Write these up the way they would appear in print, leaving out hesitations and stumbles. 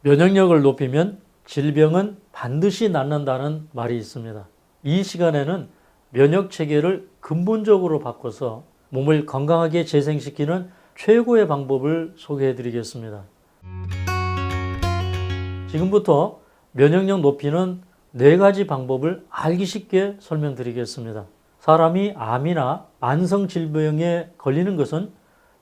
면역력을 높이면 질병은 반드시 낫는다는 말이 있습니다. 이 시간에는 면역 체계를 근본적으로 바꿔서 몸을 건강하게 재생시키는 최고의 방법을 소개해 드리겠습니다. 지금부터 면역력 높이는 4가지 방법을 알기 쉽게 설명드리겠습니다. 사람이 암이나 만성 질병에 걸리는 것은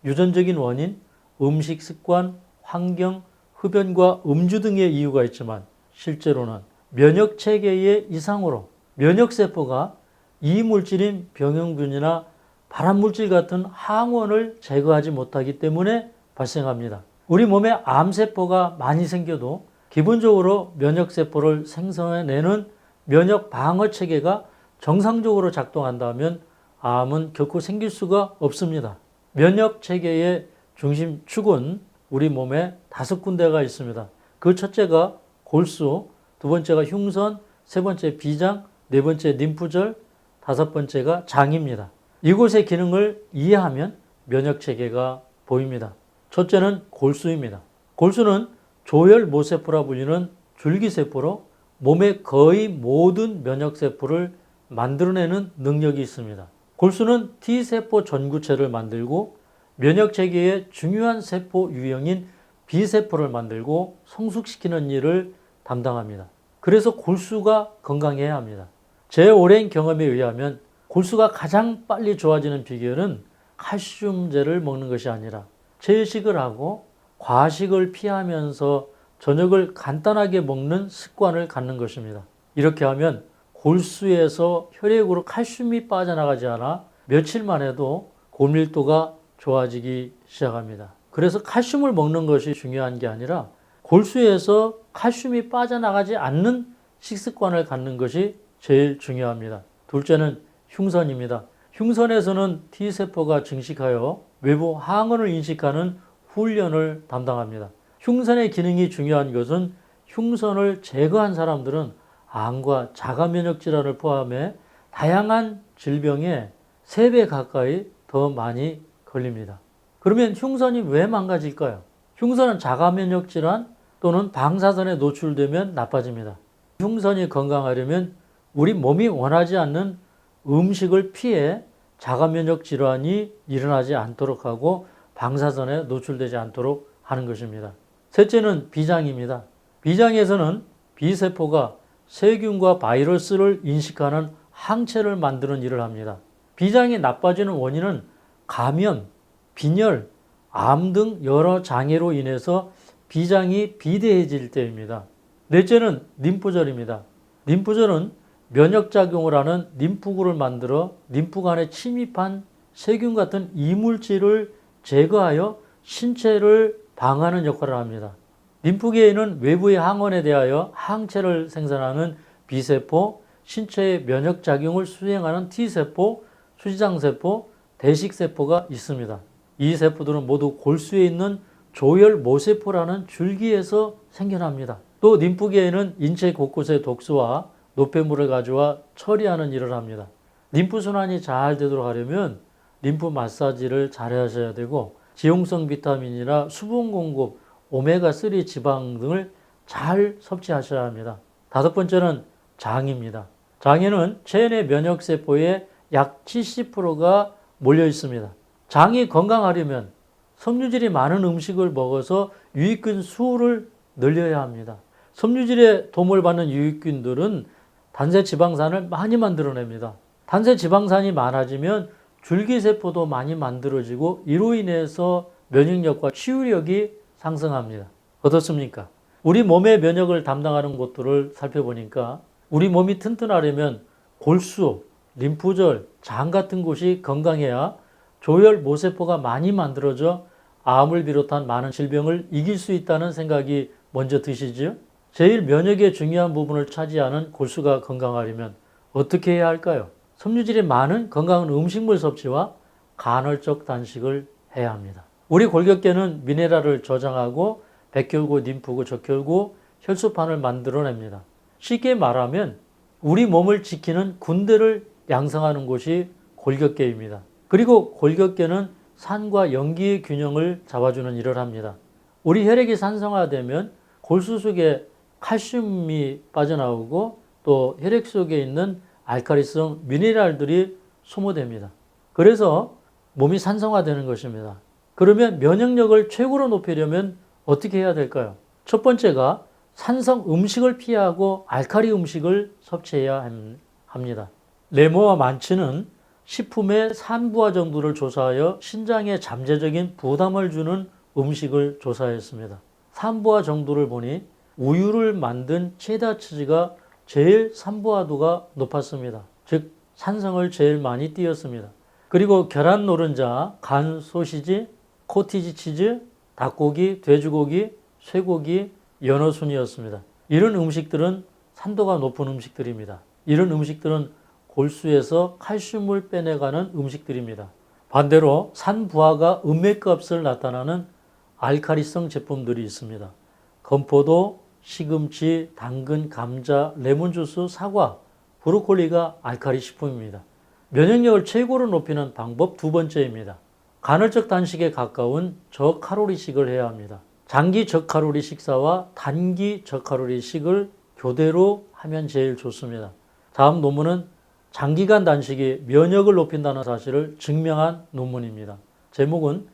유전적인 원인, 음식 습관, 환경, 흡연과 음주 등의 이유가 있지만 실제로는 면역 체계의 이상으로 면역세포가 이물질인 병용균이나 발암물질 같은 항원을 제거하지 못하기 때문에 발생합니다. 우리 몸에 암세포가 많이 생겨도 기본적으로 면역세포를 생성해내는 면역 방어 체계가 정상적으로 작동한다면 암은 결코 생길 수가 없습니다. 면역 체계의 중심축은 우리 몸에 5군데가 있습니다. 그 첫째가 골수, 두 번째가 흉선, 세 번째 비장, 네 번째 림프절, 5번째가 장입니다. 이곳의 기능을 이해하면 면역 체계가 보입니다. 첫째는 골수입니다. 골수는 조혈모세포라 불리는 줄기세포로 몸의 거의 모든 면역세포를 만들어내는 능력이 있습니다. 골수는 T세포 전구체를 만들고 면역체계의 중요한 세포 유형인 B세포를 만들고 성숙시키는 일을 담당합니다. 그래서 골수가 건강해야 합니다. 제 오랜 경험에 의하면 골수가 가장 빨리 좋아지는 비결은 칼슘제를 먹는 것이 아니라 채식을 하고 과식을 피하면서 저녁을 간단하게 먹는 습관을 갖는 것입니다. 이렇게 하면 골수에서 혈액으로 칼슘이 빠져나가지 않아 며칠만 해도 골밀도가 좋아지기 시작합니다. 그래서 칼슘을 먹는 것이 중요한 게 아니라 골수에서 칼슘이 빠져나가지 않는 식습관을 갖는 것이 제일 중요합니다. 둘째는 흉선입니다. 흉선에서는 T세포가 증식하여 외부 항원을 인식하는 훈련을 담당합니다. 흉선의 기능이 중요한 것은 흉선을 제거한 사람들은 암과 자가면역 질환을 포함해 다양한 질병에 3배 가까이 더 많이 걸립니다. 그러면 흉선이 왜 망가질까요? 흉선은 자가면역 질환 또는 방사선에 노출되면 나빠집니다. 흉선이 건강하려면 우리 몸이 원하지 않는 음식을 피해 자가면역 질환이 일어나지 않도록 하고 방사선에 노출되지 않도록 하는 것입니다. 셋째는 비장입니다. 비장에서는 B세포가 세균과 바이러스를 인식하는 항체를 만드는 일을 합니다. 비장이 나빠지는 원인은 감염, 빈혈, 암 등 여러 장애로 인해서 비장이 비대해질 때입니다. 넷째는 림프절입니다. 림프절은 면역작용을 하는 림프구를 만들어 림프관에 침입한 세균 같은 이물질을 제거하여 신체를 방어하는 역할을 합니다. 림프계에는 외부의 항원에 대하여 항체를 생산하는 B세포, 신체의 면역작용을 수행하는 T세포, 수지장세포, 대식세포가 있습니다. 이 세포들은 모두 골수에 있는 조혈모세포라는 줄기에서 생겨납니다. 또 림프계에는 인체 곳곳의 독소와 노폐물을 가져와 처리하는 일을 합니다. 림프순환이 잘 되도록 하려면 림프 마사지를 잘 하셔야 되고 지용성 비타민이나 수분 공급, 오메가3 지방 등을 잘 섭취하셔야 합니다. 5번째는 장입니다. 장에는 체내 면역세포의 약 70%가 몰려 있습니다. 장이 건강하려면 섬유질이 많은 음식을 먹어서 유익균 수를 늘려야 합니다. 섬유질의 도움을 받는 유익균들은 단세지방산을 많이 만들어냅니다. 단세지방산이 많아지면 줄기세포도 많이 만들어지고 이로 인해서 면역력과 치유력이 상승합니다. 어떻습니까? 우리 몸의 면역을 담당하는 곳들을 살펴보니까 우리 몸이 튼튼하려면 골수, 림프절, 장 같은 곳이 건강해야 조혈모세포가 많이 만들어져 암을 비롯한 많은 질병을 이길 수 있다는 생각이 먼저 드시지요? 제일 면역의 중요한 부분을 차지하는 골수가 건강하려면 어떻게 해야 할까요? 섬유질이 많은 건강한 음식물 섭취와 간헐적 단식을 해야 합니다. 우리 골격계는 미네랄을 저장하고 백혈구, 림프구, 적혈구, 혈소판을 만들어냅니다. 쉽게 말하면 우리 몸을 지키는 군대를 양성하는 곳이 골격계입니다. 그리고 골격계는 산과 염기의 균형을 잡아주는 일을 합니다. 우리 혈액이 산성화되면 골수 속에 칼슘이 빠져나오고 또 혈액 속에 있는 알칼리성 미네랄들이 소모됩니다. 그래서 몸이 산성화되는 것입니다. 그러면 면역력을 최고로 높이려면 어떻게 해야 될까요? 첫 번째가 산성 음식을 피하고 알칼리 음식을 섭취해야 합니다. 레모와 만치는 식품의 산부화 정도를 조사하여 신장에 잠재적인 부담을 주는 음식을 조사했습니다. 산부화 정도를 보니 우유를 만든 체다 치즈가 제일 산부화도가 높았습니다. 즉 산성을 제일 많이 띄었습니다. 그리고 계란 노른자, 간 소시지, 코티지 치즈, 닭고기, 돼지고기, 쇠고기, 연어 순이었습니다. 이런 음식들은 산도가 높은 음식들입니다. 이런 음식들은 골수에서 칼슘을 빼내가는 음식들입니다. 반대로 산부화가 음메값을 나타나는 알칼리성 제품들이 있습니다. 건포도, 시금치, 당근, 감자, 레몬주스, 사과, 브로콜리가 알칼리 식품입니다. 면역력을 최고로 높이는 방법 두 번째입니다. 간헐적 단식에 가까운 저칼로리식을 해야 합니다. 장기 저칼로리 식사와 단기 저칼로리 식을 교대로 하면 제일 좋습니다. 다음 논문은 장기간 단식이 면역을 높인다는 사실을 증명한 논문입니다. 제목은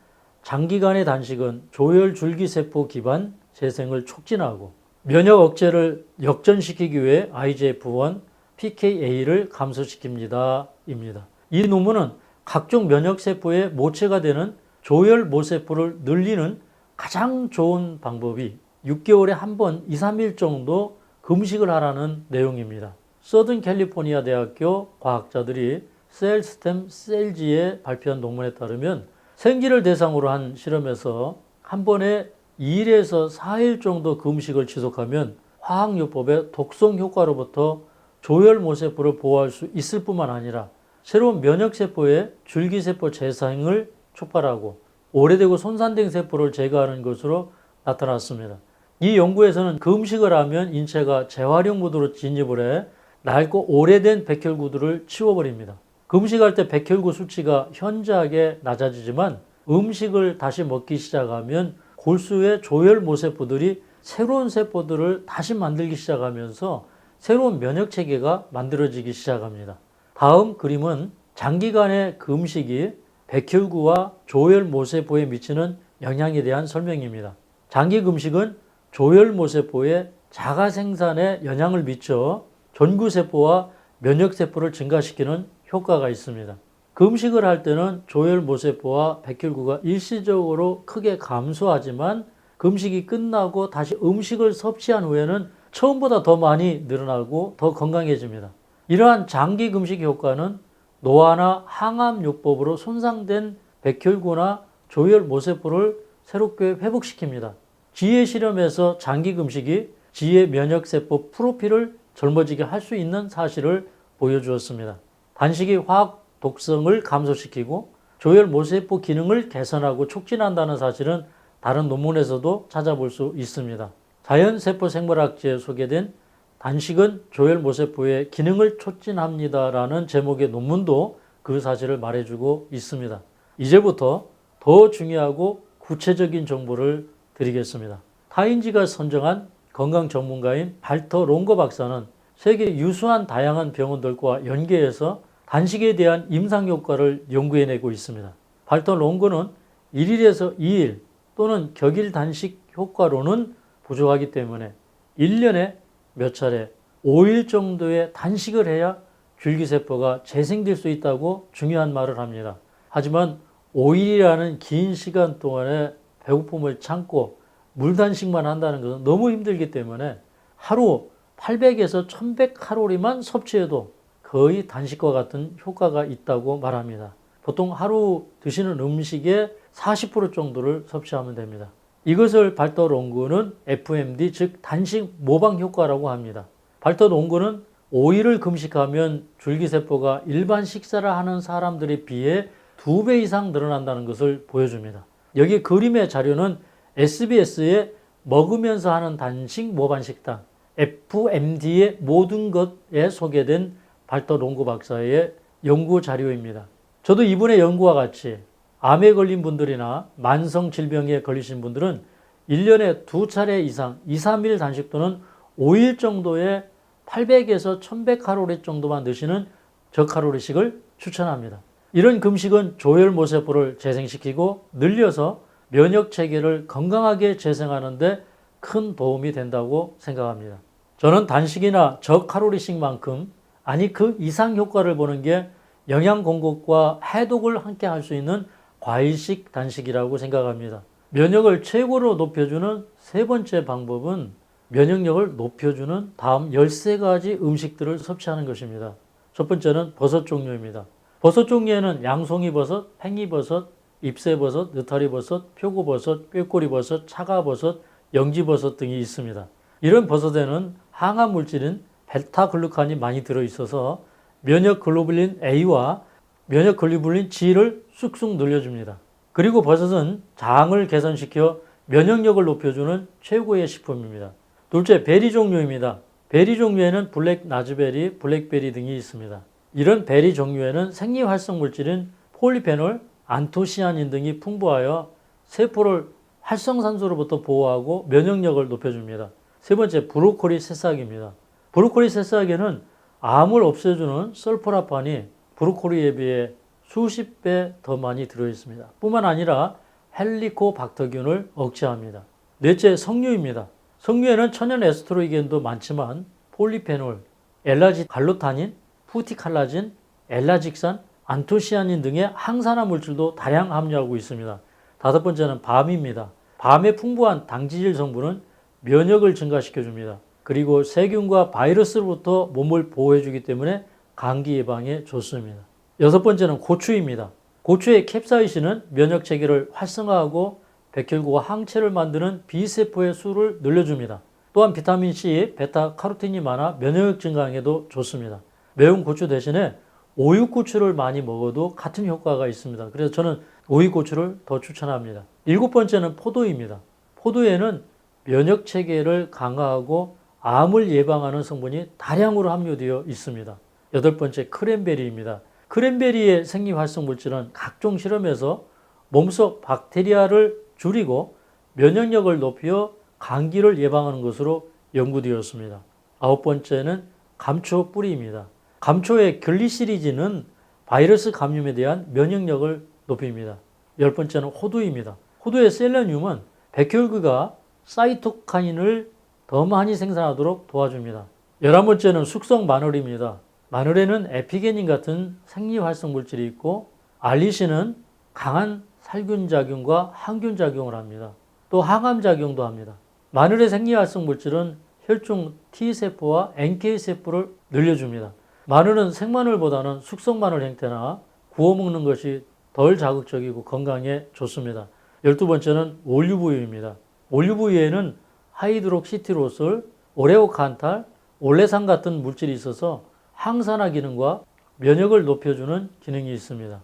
장기간의 단식은 조혈줄기세포 기반 재생을 촉진하고 면역 억제를 역전시키기 위해 IGF-1, PKA를 감소시킵니다. 입니다. 이 논문은 각종 면역세포의 모체가 되는 조혈모세포를 늘리는 가장 좋은 방법이 6개월에 한 번 2, 3일 정도 금식을 하라는 내용입니다. 서든 캘리포니아 대학교 과학자들이 셀스템 셀지에 발표한 논문에 따르면 생쥐를 대상으로 한 실험에서 한 번에 2일에서 4일 정도 금식을 지속하면 화학요법의 독성 효과로부터 조혈모세포를 보호할 수 있을 뿐만 아니라 새로운 면역세포의 줄기세포 재생을 촉발하고 오래되고 손상된 세포를 제거하는 것으로 나타났습니다. 이 연구에서는 금식을 하면 인체가 재활용 모드로 진입을 해 낡고 오래된 백혈구들을 치워버립니다. 금식할 때 백혈구 수치가 현저하게 낮아지지만 음식을 다시 먹기 시작하면 골수의 조혈모세포들이 새로운 세포들을 다시 만들기 시작하면서 새로운 면역체계가 만들어지기 시작합니다. 다음 그림은 장기간의 금식이 백혈구와 조혈모세포에 미치는 영향에 대한 설명입니다. 장기 금식은 조혈모세포의 자가 생산에 영향을 미쳐 전구세포와 면역세포를 증가시키는 효과가 있습니다. 금식을 할 때는 조혈모세포와 백혈구가 일시적으로 크게 감소하지만 금식이 끝나고 다시 음식을 섭취한 후에는 처음보다 더 많이 늘어나고 더 건강해집니다. 이러한 장기 금식 효과는 노화나 항암요법으로 손상된 백혈구나 조혈모세포를 새롭게 회복시킵니다. 쥐의 실험에서 장기 금식이 쥐의 면역세포 프로필을 젊어지게 할 수 있는 사실을 보여주었습니다. 단식이 화학 독성을 감소시키고 조혈모세포 기능을 개선하고 촉진한다는 사실은 다른 논문에서도 찾아볼 수 있습니다. 자연세포생물학지에 소개된 단식은 조혈모세포의 기능을 촉진합니다라는 제목의 논문도 그 사실을 말해주고 있습니다. 이제부터 더 중요하고 구체적인 정보를 드리겠습니다. 타인지가 선정한 건강 전문가인 발터 롱거 박사는 세계 유수한 다양한 병원들과 연계해서 단식에 대한 임상 효과를 연구해내고 있습니다. 발터 롱거는 1일에서 2일 또는 격일 단식 효과로는 부족하기 때문에 1년에 몇 차례 5일 정도의 단식을 해야 줄기세포가 재생될 수 있다고 중요한 말을 합니다. 하지만 5일이라는 긴 시간 동안에 배고픔을 참고 물단식만 한다는 것은 너무 힘들기 때문에 하루 800에서 1100칼로리만 섭취해도 거의 단식과 같은 효과가 있다고 말합니다. 보통 하루 드시는 음식의 40% 정도를 섭취하면 됩니다. 이것을 발터 롱거는 FMD, 즉 단식 모방 효과라고 합니다. 발터 롱거는 5일을 금식하면 줄기세포가 일반 식사를 하는 사람들에 비해 2배 이상 늘어난다는 것을 보여줍니다. 여기 그림의 자료는 SBS의 먹으면서 하는 단식 모방 식단 FMD의 모든 것에 소개된 발터 롱거 박사의 연구 자료입니다. 저도 이분의 연구와 같이 암에 걸린 분들이나 만성 질병에 걸리신 분들은 1년에 2차례 이상 2, 3일 단식 또는 5일 정도의 800에서 1100칼로리 정도만 드시는 저칼로리식을 추천합니다. 이런 금식은 조혈모세포를 재생시키고 늘려서 면역체계를 건강하게 재생하는 데 큰 도움이 된다고 생각합니다. 저는 단식이나 저칼로리식만큼 아니 그 이상 효과를 보는 게 영양 공급과 해독을 함께 할 수 있는 과일식 단식이라고 생각합니다. 면역을 최고로 높여주는 세 번째 방법은 면역력을 높여주는 다음 13가지 음식들을 섭취하는 것입니다. 첫 번째는 버섯 종류입니다. 버섯 종류에는 양송이버섯, 팽이버섯, 잎새버섯, 느타리버섯, 표고버섯, 꾀꼬리버섯, 차가버섯, 영지버섯 등이 있습니다. 이런 버섯에는 항암 물질인 베타글루칸이 많이 들어있어서 면역글로불린 A와 면역글로불린 G를 쑥쑥 늘려줍니다. 그리고 버섯은 장을 개선시켜 면역력을 높여주는 최고의 식품입니다. 둘째, 베리 종류입니다. 베리 종류에는 블랙 라즈베리, 블랙베리 등이 있습니다. 이런 베리 종류에는 생리활성 물질인 폴리페놀, 안토시아닌 등이 풍부하여 세포를 활성산소로부터 보호하고 면역력을 높여줍니다. 세 번째, 브로콜리 새싹입니다. 브로콜리 새싹에는 암을 없애주는 설포라판이 브로콜리에 비해 수십 배 더 많이 들어있습니다. 뿐만 아니라 헬리코박터균을 억제합니다. 넷째, 석류입니다. 석류에는 천연 에스트로겐도 많지만 폴리페놀, 엘라지갈로타닌, 푸티칼라진, 엘라직산, 안토시아닌 등의 항산화 물질도 다량 함유하고 있습니다. 다섯 번째는 밤입니다. 밤의 풍부한 당지질 성분은 면역을 증가시켜줍니다. 그리고 세균과 바이러스로부터 몸을 보호해주기 때문에 감기 예방에 좋습니다. 여섯 번째는 고추입니다. 고추의 캡사이신은 면역체계를 활성화하고 백혈구와 항체를 만드는 B세포의 수를 늘려줍니다. 또한 비타민C, 베타카로틴이 많아 면역력 증강에도 좋습니다. 매운 고추 대신에 오육고추를 많이 먹어도 같은 효과가 있습니다. 그래서 저는 오이고추를 더 추천합니다. 일곱 번째는 포도입니다. 포도에는 면역체계를 강화하고 암을 예방하는 성분이 다량으로 함유되어 있습니다. 여덟 번째, 크랜베리입니다. 크랜베리의 생리활성 물질은 각종 실험에서 몸속 박테리아를 줄이고 면역력을 높여 감기를 예방하는 것으로 연구되었습니다. 아홉 번째는 감초 뿌리입니다. 감초의 글리시리진은 바이러스 감염에 대한 면역력을 높입니다. 열 번째는 호두입니다. 호두의 셀레늄은 백혈구가 사이토카인을 더 많이 생산하도록 도와줍니다. 11번째는 숙성 마늘입니다. 마늘에는 에피게닌 같은 생리활성 물질이 있고 알리신은 강한 살균작용과 항균작용을 합니다. 또 항암작용도 합니다. 마늘의 생리활성 물질은 혈중 T세포와 NK세포를 늘려줍니다. 마늘은 생마늘보다는 숙성마늘 형태나 구워 먹는 것이 덜 자극적이고 건강에 좋습니다. 12번째는 올리브유입니다. 올리브유에는 하이드록시티로솔, 오레오칸탈, 올레산 같은 물질이 있어서 항산화 기능과 면역을 높여주는 기능이 있습니다.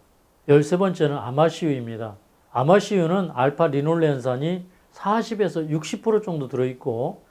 13번째는 아마시유입니다. 아마시유는 알파리놀렌산이 40에서 60% 정도 들어있고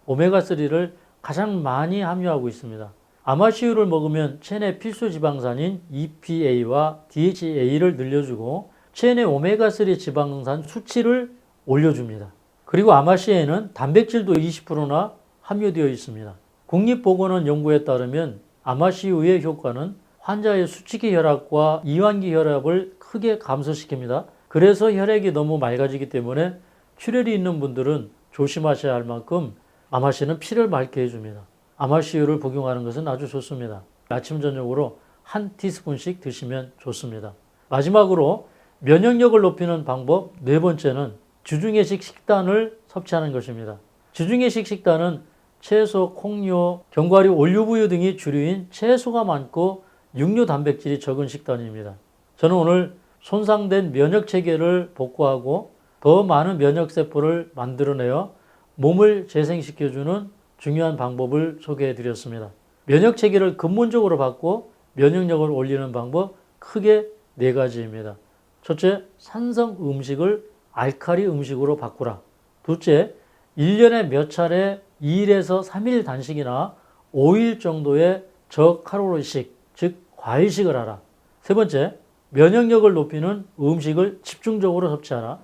오메가3를 가장 많이 함유하고 있습니다. 아마시유를 먹으면 체내 필수 지방산인 EPA와 DHA를 늘려주고 체내 오메가3 지방산 수치를 올려줍니다. 그리고 아마시에는 단백질도 20%나 함유되어 있습니다. 국립보건원 연구에 따르면 아마시유의 효과는 환자의 수치기 혈압과 이완기 혈압을 크게 감소시킵니다. 그래서 혈액이 너무 맑아지기 때문에 출혈이 있는 분들은 조심하셔야 할 만큼 아마시는 피를 맑게 해줍니다. 아마시유를 복용하는 것은 아주 좋습니다. 아침 저녁으로 한 티스푼씩 드시면 좋습니다. 마지막으로 면역력을 높이는 방법 네 번째는 주중회식 식단을 섭취하는 것입니다. 주중회식 식단은 채소, 콩류, 견과류, 올리브유 등이 주류인 채소가 많고 육류 단백질이 적은 식단입니다. 저는 오늘 손상된 면역체계를 복구하고 더 많은 면역세포를 만들어내어 몸을 재생시켜주는 중요한 방법을 소개해 드렸습니다. 면역체계를 근본적으로 바꾸어 면역력을 올리는 방법 크게 네 가지입니다. 첫째, 산성 음식을 알칼리 음식으로 바꾸라. 둘째, 1년에 몇 차례 2일에서 3일 단식이나 5일 정도의 저칼로리식, 즉 과일식을 하라. 세 번째, 면역력을 높이는 음식을 집중적으로 섭취하라.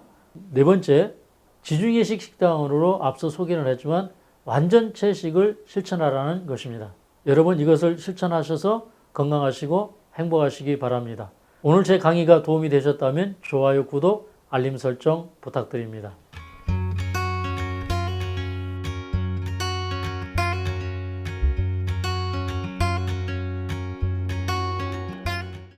네 번째, 지중해식 식단으로 앞서 소개를 했지만 완전 채식을 실천하라는 것입니다. 여러분 이것을 실천하셔서 건강하시고 행복하시기 바랍니다. 오늘 제 강의가 도움이 되셨다면 좋아요, 구독, 알림 설정 부탁드립니다.